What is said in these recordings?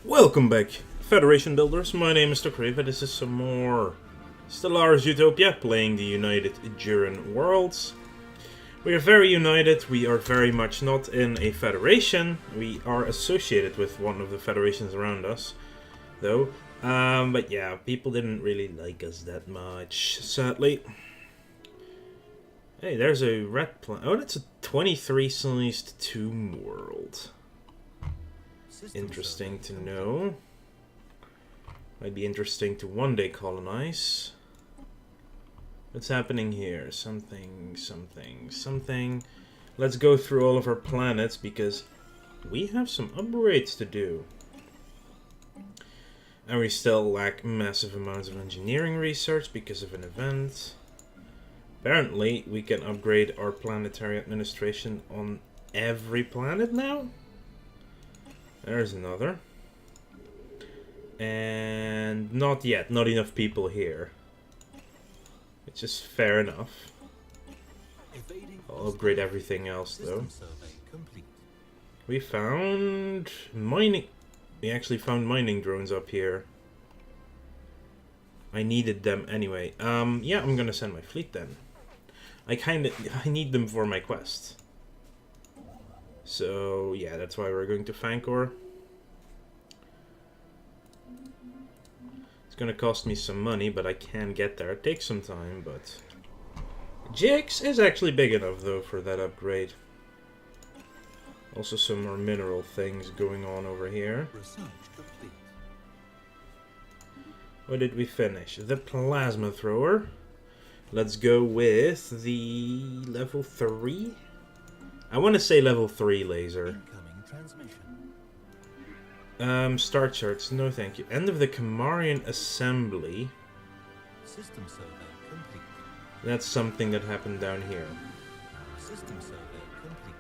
Welcome back, Federation Builders. My name is Crave, and this is some more Stellaris Utopia, playing the United Jurinn worlds. We are very united, we are very much not in a federation. We are associated with one of the federations around us, though. But yeah, people didn't really like us that much, sadly. Hey, there's a red planet. Oh, that's a 23-sized tomb world. Interesting to know. Might be interesting to one day colonize. What's happening here? Something. Let's go through all of our planets because we have some upgrades to do. And we still lack massive amounts of engineering research because of an event. Apparently, we can upgrade our planetary administration on every planet now. There's another. And not yet. Not enough people here. Which is fair enough. I'll upgrade everything else though. We found mining. We actually found mining drones up here. I needed them anyway. Yeah, I'm gonna send my fleet then. I need them for my quest. So, yeah, that's why we're going to Fancor. It's gonna cost me some money, but I can get there. It takes some time, but... Jix is actually big enough, though, for that upgrade. Also some more mineral things going on over here. What did we finish? The plasma thrower. Let's go with the level 3. I want to say level 3 laser. Star charts, no thank you. End of the Kamarian assembly. System survey complete. That's something that happened down here. System survey complete.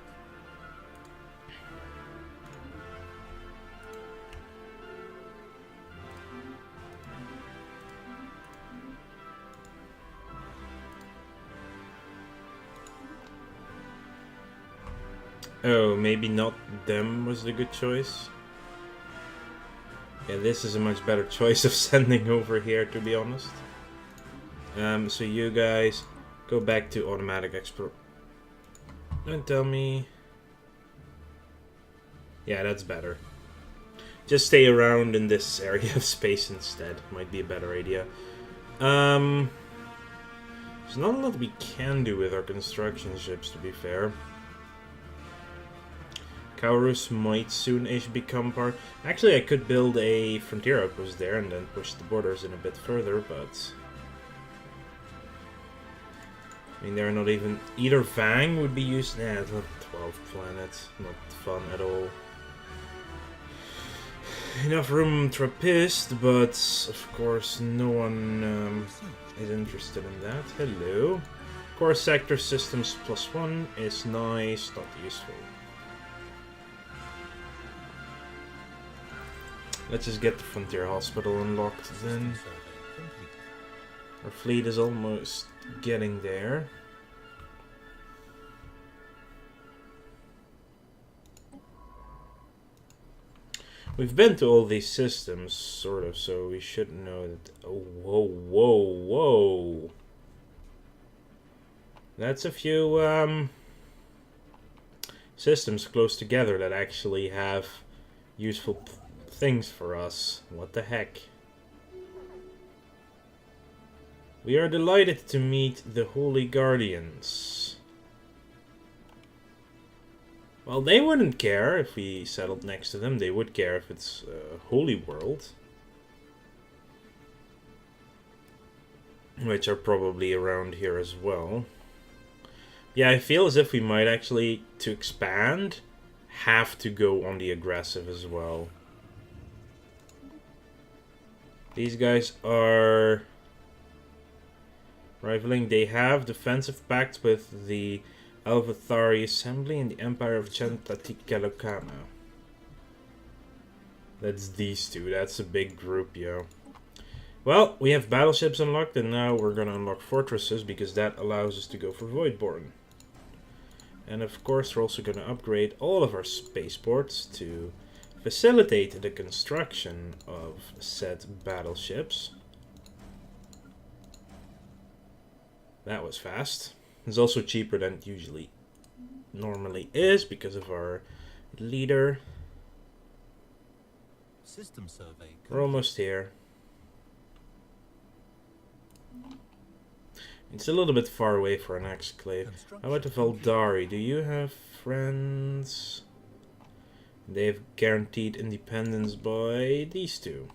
Oh, maybe not them was the good choice. Yeah, this is a much better choice of sending over here, to be honest. So you guys go back to automatic export. Don't tell me. Yeah, that's better. Just stay around in this area of space instead. Might be a better idea. There's not a lot we can do with our construction ships, to be fair. Kaurus might soon-ish become part... Actually, I could build a frontier outpost there and then push the borders in a bit further, but... I mean, they're not even... Either Vang would be used... Nah, it's not 12 planets. Not fun at all. Enough room Trappist, but of course no one is interested in that. Hello. Core sector systems +1 is nice, not useful. Let's just get the Frontier Hospital unlocked then. Our fleet is almost getting there. We've been to all these systems, sort of, so we should know that... Oh, whoa. That's a few, systems close together that actually have useful things for us. What the heck? We are delighted to meet the Holy Guardians. Well, they wouldn't care if we settled next to them. They would care if it's a holy world. Which are probably around here as well. Yeah, I feel as if we might actually, to expand, have to go on the aggressive as well. These guys are rivaling. They have defensive pacts with the Alvathari Assembly and the Empire of Chantatikaloukana. That's these two. That's a big group, yo. Well, we have battleships unlocked, and now we're gonna unlock fortresses because that allows us to go for Voidborn. And of course, we're also gonna upgrade all of our spaceports to Facilitate the construction of said battleships. That was fast. It's also cheaper than it usually normally is because of our leader. System survey. We're almost here. It's a little bit far away for an exclave. How about the Valdari? Do you have friends? They've guaranteed independence by these two.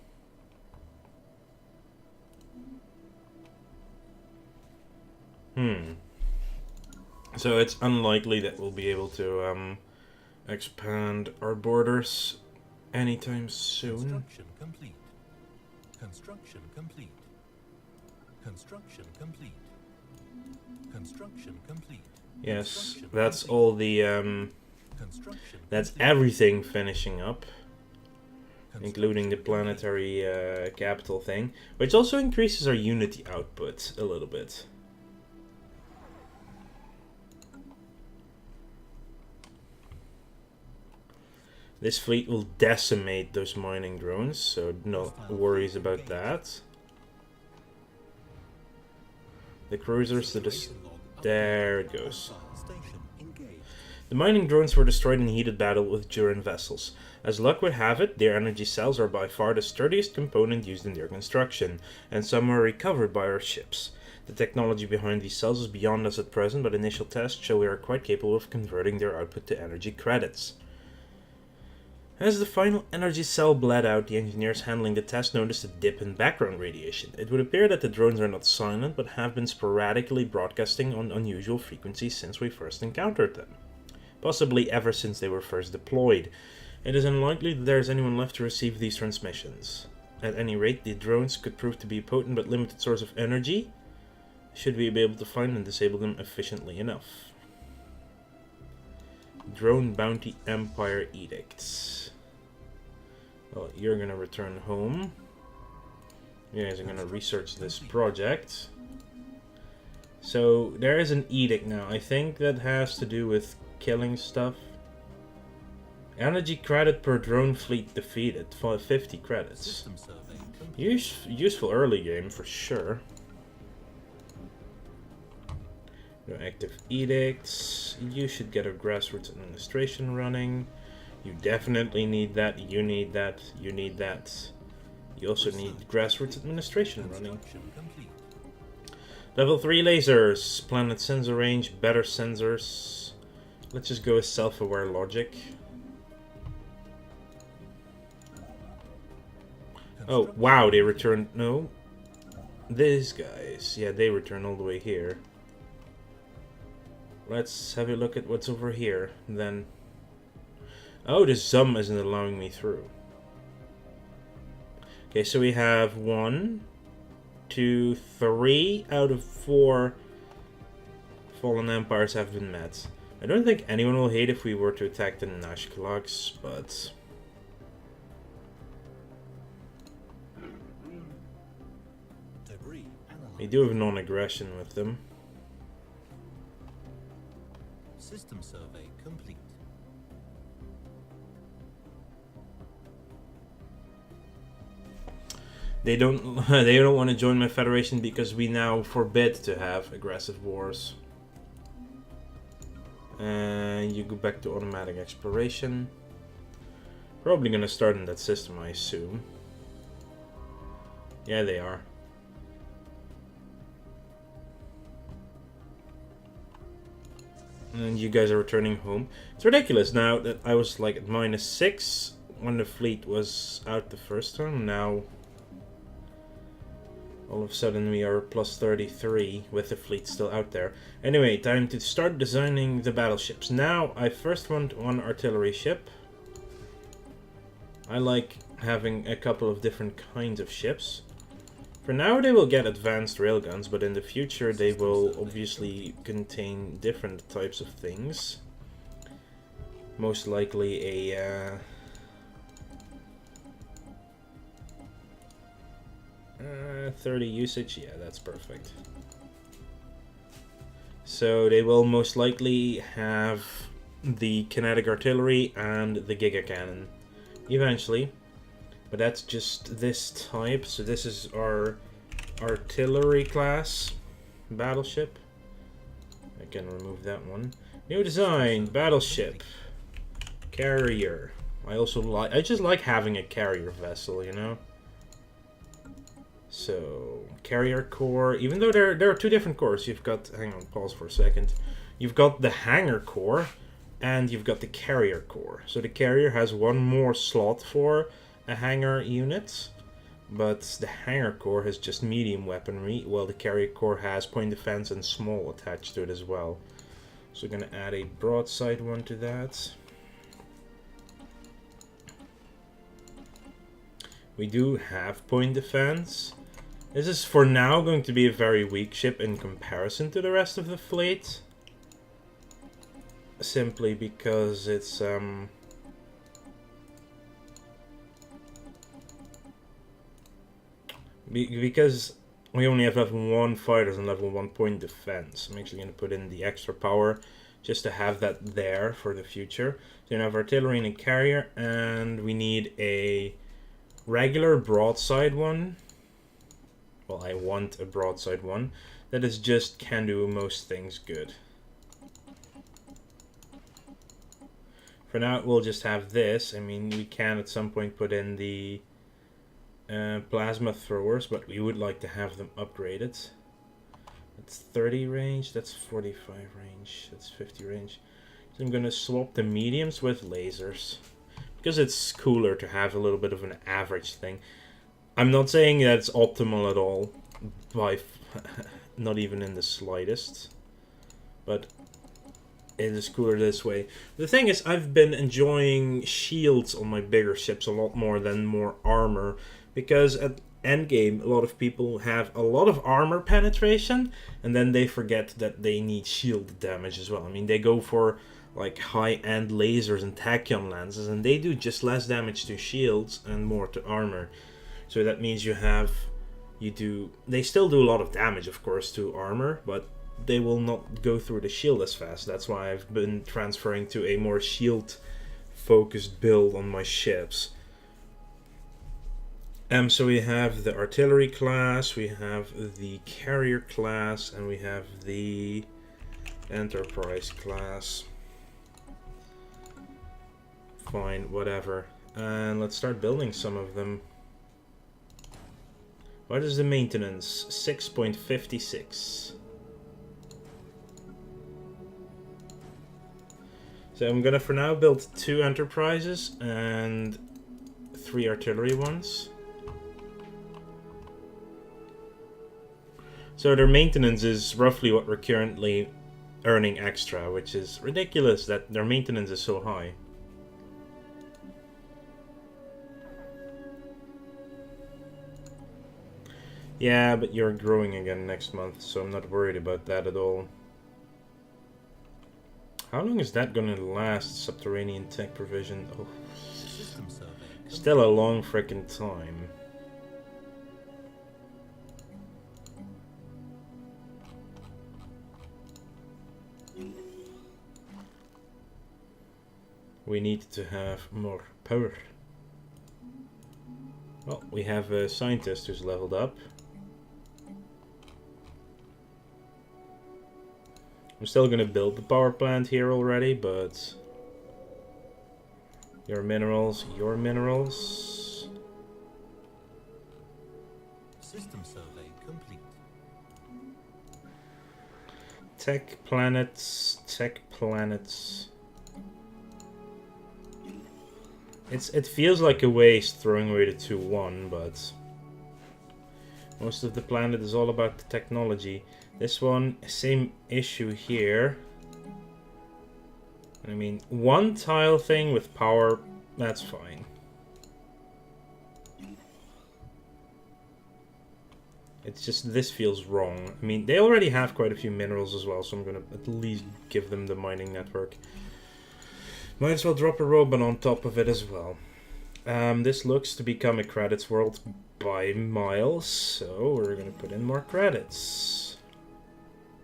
So it's unlikely that we'll be able to expand our borders anytime soon. Construction complete. Construction complete. Construction complete. Construction complete. Yes, that's all the that's everything finishing up, including the planetary capital thing, which also increases our unity output a little bit. This fleet will decimate those mining drones, so no worries about that. The cruisers to the... There it goes. The mining drones were destroyed in heated battle with Jurinn vessels. As luck would have it, their energy cells are by far the sturdiest component used in their construction, and some were recovered by our ships. The technology behind these cells is beyond us at present, but initial tests show we are quite capable of converting their output to energy credits. As the final energy cell bled out, the engineers handling the test noticed a dip in background radiation. It would appear that the drones are not silent, but have been sporadically broadcasting on unusual frequencies since we first encountered them. Possibly ever since they were first deployed. It is unlikely that there is anyone left to receive these transmissions. At any rate, the drones could prove to be a potent but limited source of energy, should we be able to find and disable them efficiently enough. Drone Bounty Empire Edicts. Well, you're gonna return home. You guys are gonna research this project. So, there is an edict now. I think that has to do with killing stuff. Energy credit per drone fleet defeated. 50 credits. Useful early game for sure. No active edicts. You should get a grassroots administration running. You definitely need that. You need that. You need that. You also need grassroots administration running. Level 3 lasers. Planet sensor range. Better sensors. Let's just go with self-aware logic. Oh, wow. They returned... No. These guys. Yeah, they return all the way here. Let's have a look at what's over here, then. Oh, the zoom isn't allowing me through. Okay, so we have 1, 2, 3 out of 4 fallen empires have been met. I don't think anyone will hate if we were to attack the Nashkalogs, but... we do have non-aggression with them. System survey complete. They don't want to join my federation because we now forbid to have aggressive wars. And you go back to automatic exploration. Probably gonna start in that system, I assume. Yeah, they are. And you guys are returning home. It's ridiculous now that I was like at -6 when the fleet was out the first time. Now, all of a sudden we are +33 with the fleet still out there. Anyway, time to start designing the battleships. Now, I first want one artillery ship. I like having a couple of different kinds of ships. For now they will get advanced railguns, but in the future they will obviously contain different types of things. Most likely a 30 usage, yeah, that's perfect. So they will most likely have the kinetic artillery and the giga cannon. eventually. But that's just this type. So this is our artillery class battleship. I can remove that one. New design, battleship, carrier. I just like having a carrier vessel, you know. So carrier core. Even though there are two different cores, you've got. Hang on, pause for a second. You've got the hangar core, and you've got the carrier core. So the carrier has one more slot for a hangar unit, but the hangar core has just medium weaponry, while the carrier core has point defense and small attached to it as well. So we're going to add a broadside one to that. We do have point defense. This is for now going to be a very weak ship in comparison to the rest of the fleet. Simply because it's because we only have level 1 fighters and level 1 point defense. I'm actually going to put in the extra power just to have that there for the future. So you have artillery and a carrier, and we need a regular broadside one. Well, I want a broadside one that is just can do most things good. For now, we'll just have this. I mean, we can at some point put in the plasma throwers, but we would like to have them upgraded. That's 30 range, that's 45 range, that's 50 range. So I'm going to swap the mediums with lasers, because it's cooler to have a little bit of an average thing. I'm not saying that it's optimal at all, not even in the slightest, but it is cooler this way. The thing is, I've been enjoying shields on my bigger ships a lot more than more armor, because at endgame a lot of people have a lot of armor penetration and then they forget that they need shield damage as well. I mean, they go for like high-end lasers and tachyon lances and they do just less damage to shields and more to armor. So that means they still do a lot of damage, of course, to armor, but they will not go through the shield as fast. That's why I've been transferring to a more shield focused build on my ships. So we have the artillery class, we have the carrier class, and we have the enterprise class. Fine, whatever. And let's start building some of them. What is the maintenance? 6.56. So I'm gonna for now build 2 enterprises and 3 artillery ones. So their maintenance is roughly what we're currently earning extra, which is ridiculous that their maintenance is so high. Yeah, but you're growing again next month, so I'm not worried about that at all. How long is that gonna last, subterranean tech provision? Oh, still a long frickin' time. We need to have more power. Well, we have a scientist who's leveled up. I'm still gonna build the power plant here already, but your minerals. System survey complete. Tech planets. It feels like a waste throwing away the 2-1, but most of the planet is all about the technology. This one, same issue here. I mean, 1 tile thing with power, that's fine. It's just, this feels wrong. I mean, they already have quite a few minerals as well, so I'm gonna at least give them the mining network. Might as well drop a robot on top of it as well. This looks to become a credits world by miles, so we're gonna put in more credits.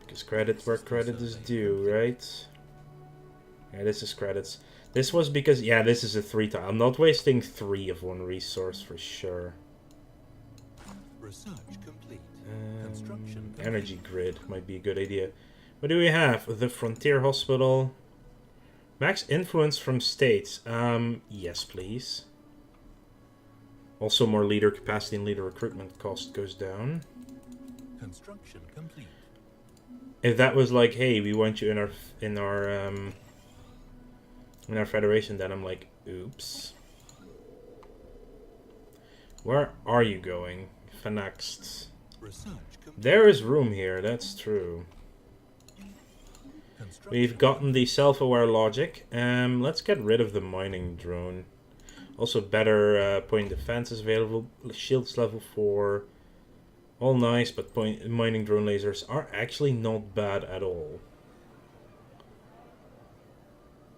Because credit where credit is due, right? Yeah, this is credits. This was because, yeah, this is a 3 tile. I'm not wasting 3 of one resource for sure. Research complete. Construction complete. Energy grid might be a good idea. What do we have? The Frontier Hospital. Max influence from states. Yes, please. Also, more leader capacity and leader recruitment cost goes down. Construction complete. If that was like, hey, we want you in our federation, then I'm like, oops. Where are you going? Phoenix. There is room here, that's true. We've gotten the self-aware logic. Let's get rid of the mining drone. Also, better point defense is available. Shields level 4. All nice, but mining drone lasers are actually not bad at all.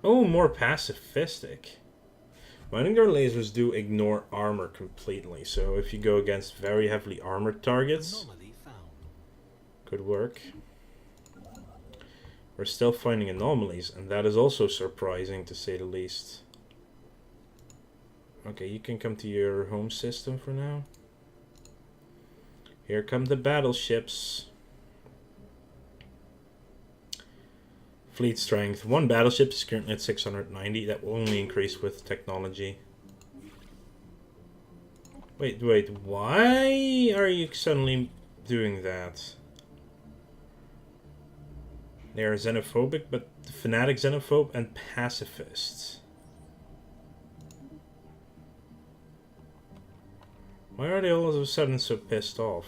Oh, more pacifistic. Mining drone lasers do ignore armor completely, so if you go against very heavily armored targets, could work. We're still finding anomalies, and that is also surprising to say the least. Okay, you can come to your home system for now. Here come the battleships. Fleet strength. One battleship is currently at 690. That will only increase with technology. Wait, why are you suddenly doing that? They are xenophobic, but fanatic xenophobe and pacifists. Why are they all of a sudden so pissed off?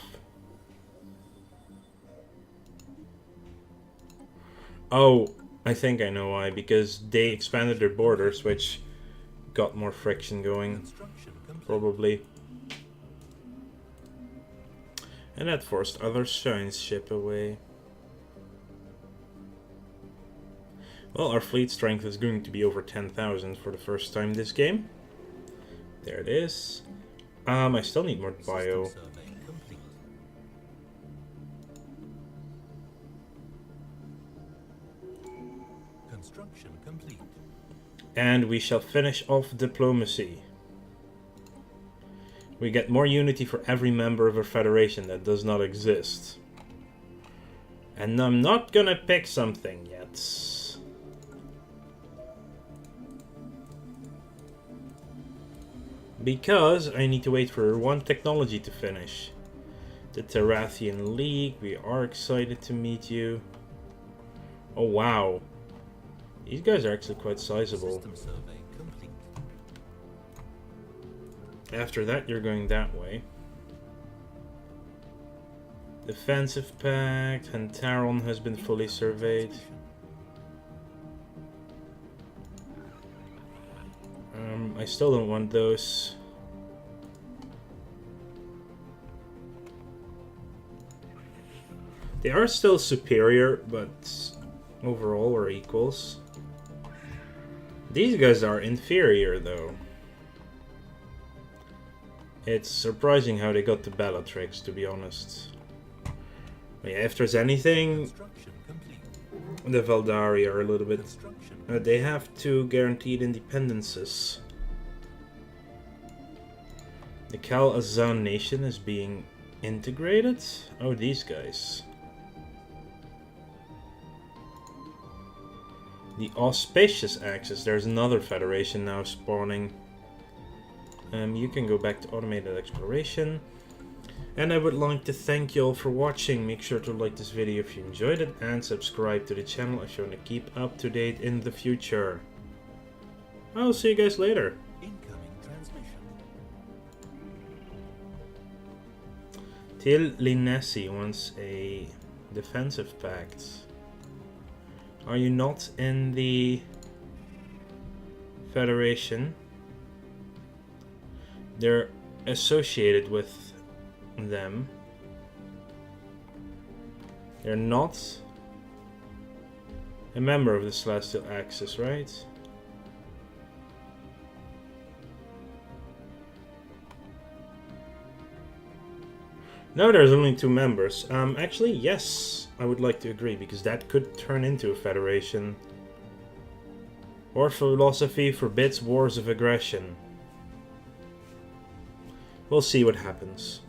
Oh, I think I know why. Because they expanded their borders, which got more friction going. Probably. And that forced other Shine's ship away. Well, our fleet strength is going to be over 10,000 for the first time this game. There it is. I still need more bio. Construction complete. And we shall finish off diplomacy. We get more unity for every member of a federation that does not exist. And I'm not gonna pick something yet. Because I need to wait for one technology to finish. The Terrathian League, we are excited to meet you. Oh wow. These guys are actually quite sizable. After that, you're going that way. Defensive Pact, Hantaron has been fully surveyed. I still don't want those. They are still superior, but overall we're equals. These guys are inferior, though. It's surprising how they got the Bellatrix, to be honest. But yeah, if there's anything, the Valdari are a little bit... they have 2 guaranteed independences. The Kal Azan nation is being integrated? Oh, these guys. The Auspicious Axis. There's another federation now spawning. You can go back to automated exploration. And I would like to thank you all for watching. Make sure to like this video if you enjoyed it and subscribe to the channel if you want to keep up to date in the future. I'll see you guys later. Incoming transmission. Til Linesi wants a defensive pact. Are you not in the Federation? They're associated with them. They're not a member of the Celestial Axis, right? No, there's only 2 members. Actually, yes, I would like to agree, because that could turn into a federation. Or philosophy forbids wars of aggression. We'll see what happens.